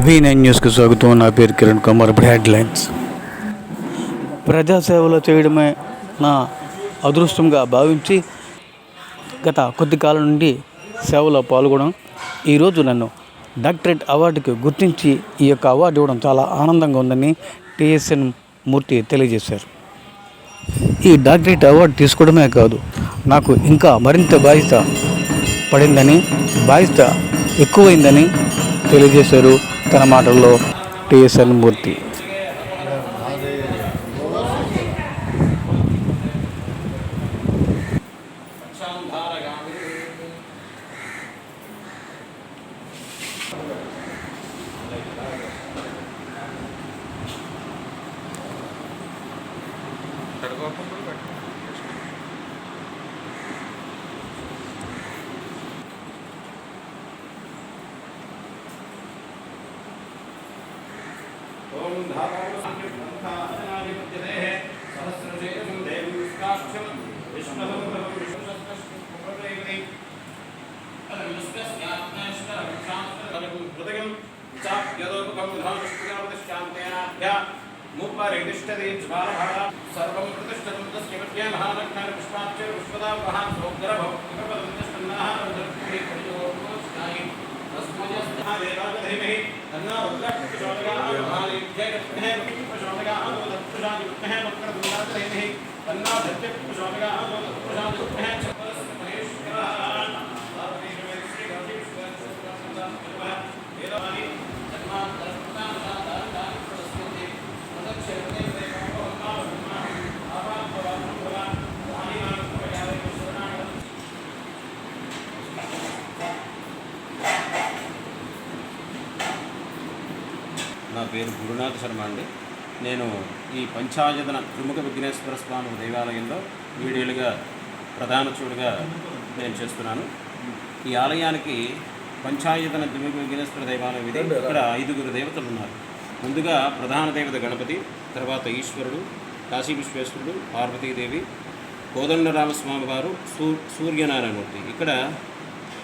V9 న్యూస్కి స్వాగతం. నా పేరు కిరణ్ కుమార్. ఇప్పుడు హెడ్లైన్స్. ప్రజాసేవలో చేయడమే నా అదృష్టంగా భావించి గత కొద్ది కాలం నుండి సేవలో పాల్గొనడం, ఈరోజు నన్ను డాక్టరేట్ అవార్డుకి గుర్తించి ఈ యొక్క అవార్డు ఇవ్వడం చాలా ఆనందంగా ఉందని టిఎస్ఎన్ మూర్తి తెలియజేశారు. ఈ డాక్టరేట్ అవార్డు తీసుకోవడమే కాదు, నాకు ఇంకా మరింత బాధ్యత పడిందని, బాధ్యత ఎక్కువైందని తెలియజేశారు తన మాటల్లో టిఎస్ఎన్ మూర్తి. నా పేరు గురునాథ్ శర్మ అండి. నేను ఈ పంచాయతన త్రిముఖ విఘ్నేశ్వర స్వామి దేవాలయంలో వీడేళ్ళుగా ప్రధాన చూడుగా నేను చేస్తున్నాను. ఈ ఆలయానికి పంచాయతన త్రిముఖ విఘ్నేశ్వర దేవాలయం ఇది. ఇక్కడ 5 దేవతలు ఉన్నారు. ముందుగా ప్రధాన దేవత గణపతి, తర్వాత ఈశ్వరుడు, కాశీ విశ్వేశ్వరుడు, పార్వతీదేవి, కోదండరామస్వామి వారు, సూర్యనారాయణమూర్తి. ఇక్కడ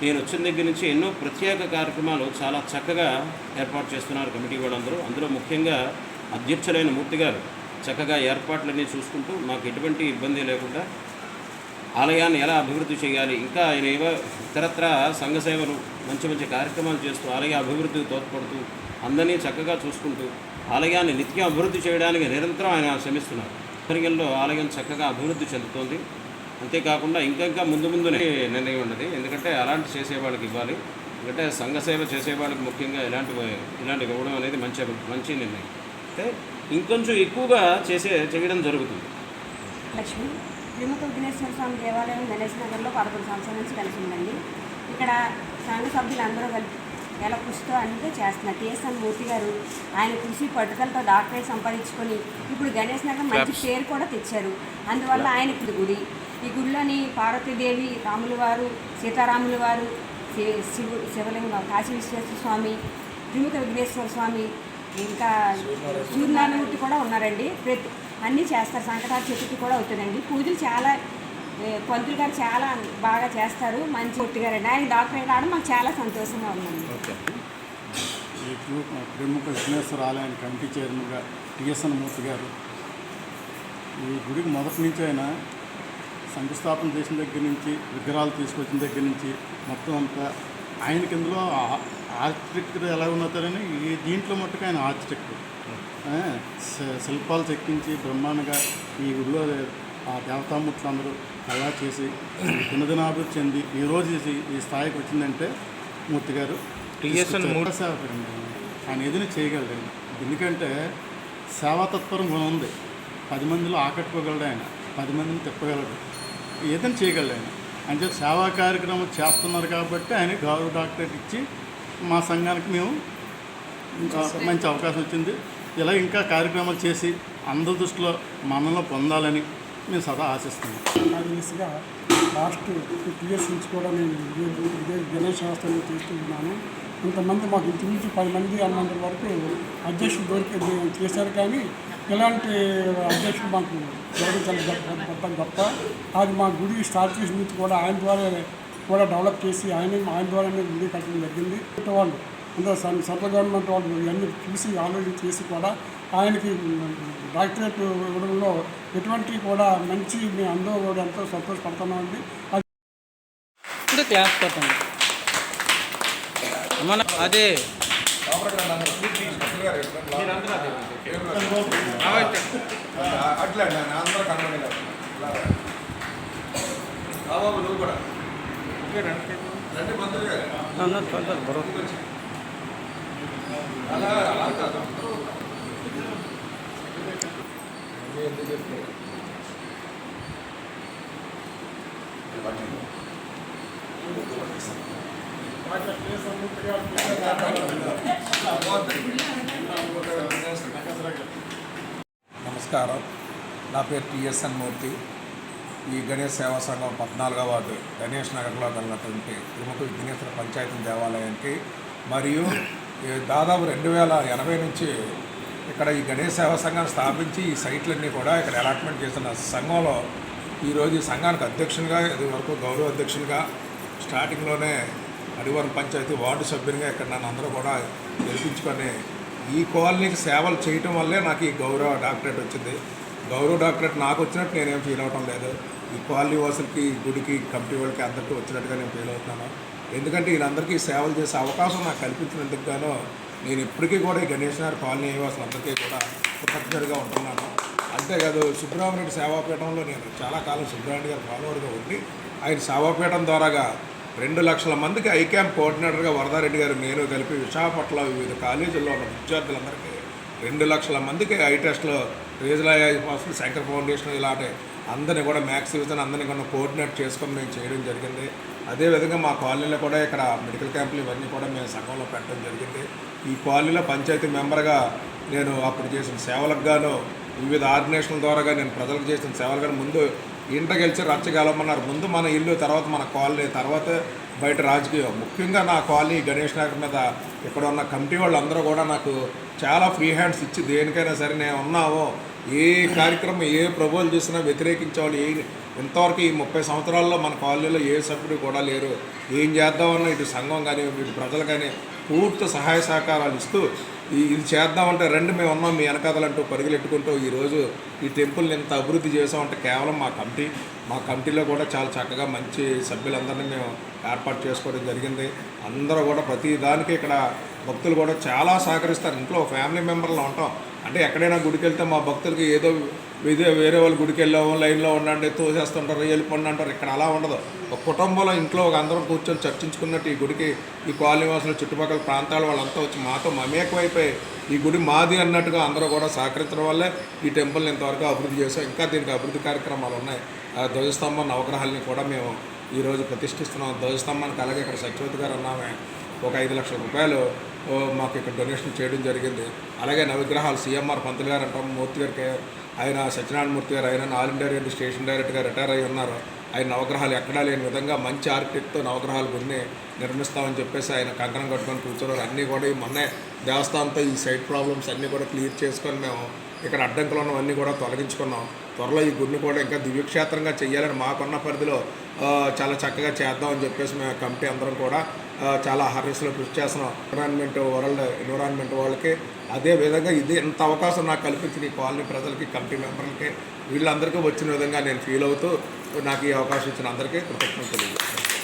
నేను వచ్చిన దగ్గర నుంచి ఎన్నో ప్రత్యేక కార్యక్రమాలు చాలా చక్కగా ఏర్పాటు చేస్తున్నారు కమిటీ వాళ్ళందరూ. అందులో ముఖ్యంగా అధ్యక్షులైన మూర్తి గారు చక్కగా ఏర్పాట్లన్నీ చూసుకుంటూ మాకు ఎటువంటి ఇబ్బంది లేకుండా ఆలయాన్ని ఎలా అభివృద్ధి చేయాలి, ఇంకా ఆయన ఏవో ఇతరత్ర సంఘ సేవలు మంచి మంచి కార్యక్రమాలు చేస్తూ ఆలయ అభివృద్ధికి తోడ్పడుతూ అందరినీ చక్కగా చూసుకుంటూ ఆలయాన్ని నిత్యం అభివృద్ధి చేయడానికి నిరంతరం ఆయన శ్రమిస్తున్నారు. ఆధ్వర్యంలో ఆలయం చక్కగా అభివృద్ధి చెందుతోంది. అంతేకాకుండా ఇంకా ముందునే నిర్ణయం ఉన్నది. ఎందుకంటే అలాంటి చేసేవాళ్ళకి ఇవ్వాలి. ఎందుకంటే సంఘ సేవ చేసేవాళ్ళకి ముఖ్యంగా ఇలాంటివి ఇవ్వడం అనేది మంచి నిర్ణయం. అంటే ఇంకొంచెం ఎక్కువగా చేయడం జరుగుతుంది. లక్ష్మి త్రిముఖ విఘ్నేశ్వర స్వామి దేవాలయం గణేష్ నగర్లో 11 సంవత్సరాల నుంచి కలిసి ఉందండి. ఇక్కడ సంఘ సభ్యులు అందరూ కలిపి ఎలా కృషితో అంతే చేస్తున్నారు. టిఎస్ఎన్ మూర్తి గారు ఆయన కృషి పట్టుదలతో డాక్టరేట్ సంపాదించుకొని ఇప్పుడు గణేష్ నగర్ మంచి పేరు కూడా తెచ్చారు. అందువల్ల ఆయనకి గుడి, ఈ గుడిలోని పార్వతీదేవి, రాముల వారు, సీతారాముల వారు, శివలింగం, కాశీ విశ్వేశ్వర స్వామి, త్రిముఖ విఘ్నేశ్వర స్వామి, ఇంకా సూర్యనారాయణమూర్తి కూడా ఉన్నారండి. అన్నీ చేస్తారు. సంకటాల చతుర్థి కూడా అవుతుందండి. పూజలు చాలా పంతులు గారు చాలా బాగా చేస్తారు. మంచి మూర్తి గారండి. ఆయన డాక్టరేట్ రావడం మాకు చాలా సంతోషంగా ఉందండి. ఈ త్రిముఖ విఘ్నేశ్వర ఆలయం కమిటీ చైర్మన్గా టిఎస్ఎన్ మూర్తి గారు ఈ గుడికి మొదటి నుంచి ఆయన శంకుస్థాపన చేసిన దగ్గర నుంచి, విగ్రహాలు తీసుకొచ్చిన దగ్గర నుంచి మొత్తం అంతా ఆయనకి ఇందులో ఆర్కిటెక్చర్ ఎలా ఉన్నతారని ఈ దీంట్లో మట్టుకు ఆయన ఆర్కిటెక్టర్ శిల్పాలు చెక్కించి బ్రహ్మాండంగా ఈ గుడిలో ఆ దేవతామూర్తులందరూ అలా చేసి దినదినాభివృద్ధి చెంది ఈరోజు ఈ స్థాయికి వచ్చిందంటే మూర్తి గారు టిఎస్ఎన్ మూడో సేవకుడండి. ఆయన ఏదైనా చేయగలరండి. ఎందుకంటే సేవాతత్పరం ఉంది. 10 మందిలో ఆకట్టుకోగలడు ఆయన, 10 మందిని తిప్పగలడు, ఏదైనా చేయగలడు ఆయన. అంటే సేవా కార్యక్రమం చేస్తున్నారు కాబట్టి ఆయన గౌరవ డాక్టరేట్ ఇచ్చి మా సంఘానికి మేము మంచి అవకాశం వచ్చింది. ఇలా ఇంకా కార్యక్రమాలు చేసి అందరి దృష్టిలో మన్నలో పొందాలని మేము సదా ఆశిస్తున్నాం. లాస్ట్ 2 years నుంచి కూడా నేను ఇదే గణేష్ శాస్త్రాన్ని తీసుకుంటున్నాను. ఇంతమంది మాకు ఇంచుమించు 10 మంది అన్నంత వరకు అధ్యక్షుడు దొరికి చేశారు. కానీ ఇలాంటి అధ్యక్షుడు మాకు దొరకడం గొప్ప. అది మా గుడి స్టార్ట్ చేసిన నుంచి కూడా ఆయన ద్వారా కూడా డెవలప్ చేసి ఆయన ద్వారానే గుడి కట్టడం జరిగింది. వాళ్ళు అందరూ సెంట్రల్ గవర్నమెంట్ వాళ్ళు ఇవన్నీ చూసి ఆలోచన చేసి కూడా ఆయనకి డాక్టరేట్ ఇవ్వడంలో ఎటువంటి కూడా మంచి మేము అందరూ కూడా ఎంతో సంతోషపడుతున్నామండి. క్లాస్ పడుతుంది మన అదే అట్లా అందరూ కనబడి నువ్వు కూడా రెండు మంత్రులు అలా అలా కాదు నమస్కారం. నా పేరు టిఎస్ఎన్ మూర్తి. ఈ గణేష్ సేవా సంఘం 14వ వార్డు గణేష్ నగర్లో కలిగినటువంటి త్రిముఖ విఘ్నేశ్వర పంచాయతీ దేవాలయానికి మరియు దాదాపు 2080 నుంచి ఇక్కడ ఈ గణేష్ సేవా సంఘాన్ని స్థాపించి ఈ సైట్లన్నీ కూడా ఇక్కడ అలాట్మెంట్ చేసిన సంఘంలో ఈరోజు ఈ సంఘానికి అధ్యక్షునిగా, ఇది వరకు గౌరవ అధ్యక్షునిగా, స్టార్టింగ్లోనే అడివరం పంచాయతీ వార్డు సభ్యునిగా ఇక్కడ నన్ను అందరూ కూడా గెలిపించుకొని ఈ కాలనీకి సేవలు చేయటం వల్లే నాకు ఈ గౌరవ డాక్టరేట్ వచ్చింది. గౌరవ డాక్టరేట్ నాకు వచ్చినట్టు నేనేం ఫీల్ అవటం లేదు. ఈ కాలనీ వాసులకి, గుడికి, కమిటీ వాళ్ళకి అందరికీ వచ్చినట్టుగా నేను ఫీల్ అవుతున్నాను. ఎందుకంటే వీళ్ళందరికీ సేవలు చేసే అవకాశం నాకు కల్పించినందుకు గాను నేను ఇప్పటికీ కూడా ఈ గణేష్ నగర్ కాలనీ వాసులందరికీ కూడా కృతజ్ఞతగా ఉంటున్నాను. అంతేకాదు సుబ్రహ్మణ్యుడి సేవాపీఠంలో నేను చాలా కాలం సుబ్రహ్మణ్యుడి గారి ఫాలోవర్గా ఉండి ఆయన సేవాపీఠం ద్వారాగా 2 లక్షల మందికి ఐ క్యాంప్ కోఆర్డినేటర్గా వరదారెడ్డి గారు నేను కలిపి విశాఖపట్నంలో వివిధ కాలేజీల్లో ఉన్న విద్యార్థులందరికీ 2 లక్షల మందికి ఐ టెస్ట్లో regional eye hospital, Shankar foundation ఇలాంటి అందరినీ కూడా మ్యాథ్స్ డివిజన్ అందరినీ కూడా కోఆర్డినేట్ చేసుకొని మేము చేయడం జరిగింది. అదేవిధంగా మా కాలనీలో కూడా ఇక్కడ మెడికల్ క్యాంపులు ఇవన్నీ కూడా మేము సంఘంలో పెట్టడం జరిగింది. ఈ కాలనీలో పంచాయతీ మెంబర్గా నేను అప్పుడు చేసిన సేవలకు గాను వివిధ ఆర్గనైజేషన్ల ద్వారా నేను ప్రజలకు చేసిన సేవలు కానీ ముందు ఇంట గెలిచి రచ్చగలమన్నారు. ముందు మన ఇల్లు, తర్వాత మన కాలనీ, తర్వాత బయట రాజకీయం. ముఖ్యంగా నా కాలనీ గణేష్ నగర్ మీద ఇక్కడ ఉన్న కమిటీ వాళ్ళందరూ కూడా నాకు చాలా ఫ్రీ హ్యాండ్స్ ఇచ్చి దేనికైనా సరే నేను ఉన్నామో ఏ కార్యక్రమం ఏ ప్రపోజల్ చేసినా వ్యతిరేకించేవాళ్ళు ఇంతవరకు ఈ 30 సంవత్సరాల్లో మన కాలనీలో ఏ సభ్యుడు కూడా లేరు. ఏం చేద్దామన్నా ఇటు సంఘం కానీ ఇటు ప్రజలు కానీ పూర్తి సహాయ సహకారాలు ఇస్తూ ఇది చేద్దామంటే రెండు మేము ఉన్నాం మీ వెనకాదలంటూ పరుగులెట్టుకుంటూ ఈరోజు ఈ టెంపుల్ని ఎంత అభివృద్ధి చేసామంటే కేవలం మా కమిటీలో కూడా చాలా చక్కగా మంచి సభ్యులందరినీ మేము ఏర్పాటు చేసుకోవడం జరిగింది. అందరూ కూడా ప్రతి దానికి ఇక్కడ భక్తులు కూడా చాలా సహకరిస్తారు. ఇంట్లో ఫ్యామిలీ మెంబర్లో ఉంటాం అంటే ఎక్కడైనా గుడికి వెళ్తే మా భక్తులకి ఏదో వేరే వాళ్ళు గుడికి వెళ్ళాము, లైన్లో ఉండండి, తోసేస్తుంటారు, వెళ్ళిపోండి అంటారు. ఇక్కడ అలా ఉండదు. ఒక కుటుంబంలో ఇంట్లో ఒక అందరం కూర్చొని చర్చించుకున్నట్టు ఈ గుడికి ఈ కాలనీవాసులు, చుట్టుపక్కల ప్రాంతాల వాళ్ళంతా వచ్చి మాతో మమేకమైపోయి ఈ గుడి మాది అన్నట్టుగా అందరూ కూడా సహకరించడం వల్లే ఈ టెంపుల్ని ఇంతవరకు అభివృద్ధి చేసాం. ఇంకా దీనికి అభివృద్ధి కార్యక్రమాలు ఉన్నాయి. ఆ ధ్వజస్తంభం నవగ్రహాలని కూడా మేము ఈరోజు ప్రతిష్ఠిస్తున్నాం. ధ్వజస్తంభానికి అలాగే ఇక్కడ సత్యవతి గారు అన్నామే ఒక 5 లక్షల రూపాయలు మాకు ఇక్కడ డొనేషన్ చేయడం జరిగింది. అలాగే నవగ్రహాలు సిఎంఆర్ పంతులు గారు అంటాం, మూర్తి గారికి ఆయన సత్యనారాయణ మూర్తి గారు ఆయన ఆల్ ఇండియా రేడియో స్టేషన్ డైరెక్టర్గా రిటైర్ అయ్యి ఉన్నారు. ఆయన నవగ్రహాలు ఎక్కడా లేని విధంగా మంచి ఆర్కిటెక్ట్తో నవగ్రహాలు గుడిని నిర్మిస్తామని చెప్పేసి ఆయన కంకణం కట్టుకొని కూర్చున్నారు. అన్నీ కూడా ఈ మొన్నే దేవస్థానంతో ఈ సైట్ ప్రాబ్లమ్స్ అన్నీ కూడా క్లియర్ చేసుకొని మేము ఇక్కడ అడ్డంకులు ఉన్నవన్నీ కూడా తొలగించుకున్నాం. త్వరలో ఈ గుడిని కూడా ఇంకా దివ్యక్షేత్రంగా చేయాలని మాకున్న పరిధిలో చాలా చక్కగా చేద్దామని చెప్పేసి మేము కమిటీ అందరం కూడా చాలా హర్నిస్లో కృషి చేస్తున్నాం. వరల్డ్ ఎన్విరాన్మెంట్ వాళ్ళకి అదేవిధంగా ఇది ఇంత అవకాశం నాకు కల్పించిన ఈ కాలనీ ప్రజలకి, కమిటీ మెంబర్లకి, వీళ్ళందరికీ వచ్చిన విధంగా నేను ఫీల్ అవుతూ నాకు ఈ అవకాశం ఇచ్చిన అందరికీ కృతజ్ఞతలు తెలియజేస్తాను.